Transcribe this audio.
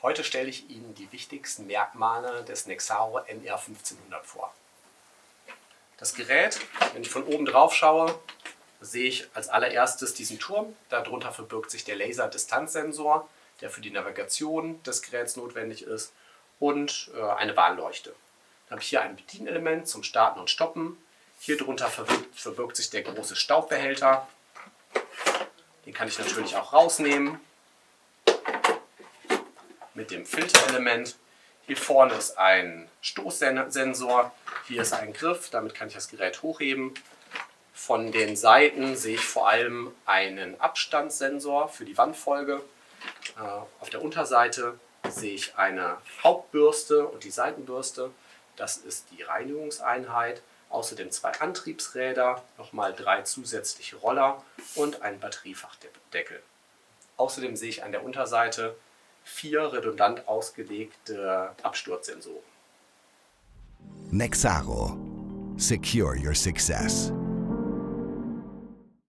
Heute stelle ich Ihnen die wichtigsten Merkmale des Nexaro NR 1500 vor. Das Gerät, wenn ich von oben drauf schaue, sehe ich als allererstes diesen Turm. Darunter verbirgt sich der Laserdistanzsensor, der für die Navigation des Geräts notwendig ist, und eine Warnleuchte. Dann habe ich hier ein Bedienelement zum Starten und Stoppen. Hier drunter verbirgt sich der große Staubbehälter. Den kann ich natürlich auch rausnehmen mit dem Filterelement. Hier vorne ist ein Stoßsensor, hier ist ein Griff, damit kann ich das Gerät hochheben. Von den Seiten sehe ich vor allem einen Abstandssensor für die Wandfolge. Auf der Unterseite sehe ich eine Hauptbürste und die Seitenbürste. Das ist die Reinigungseinheit. Außerdem 2 Antriebsräder, nochmal 3 zusätzliche Roller und einen Batteriefachdeckel. Außerdem sehe ich an der Unterseite 4 redundant ausgelegte Absturzsensoren. Nexaro. Secure your success.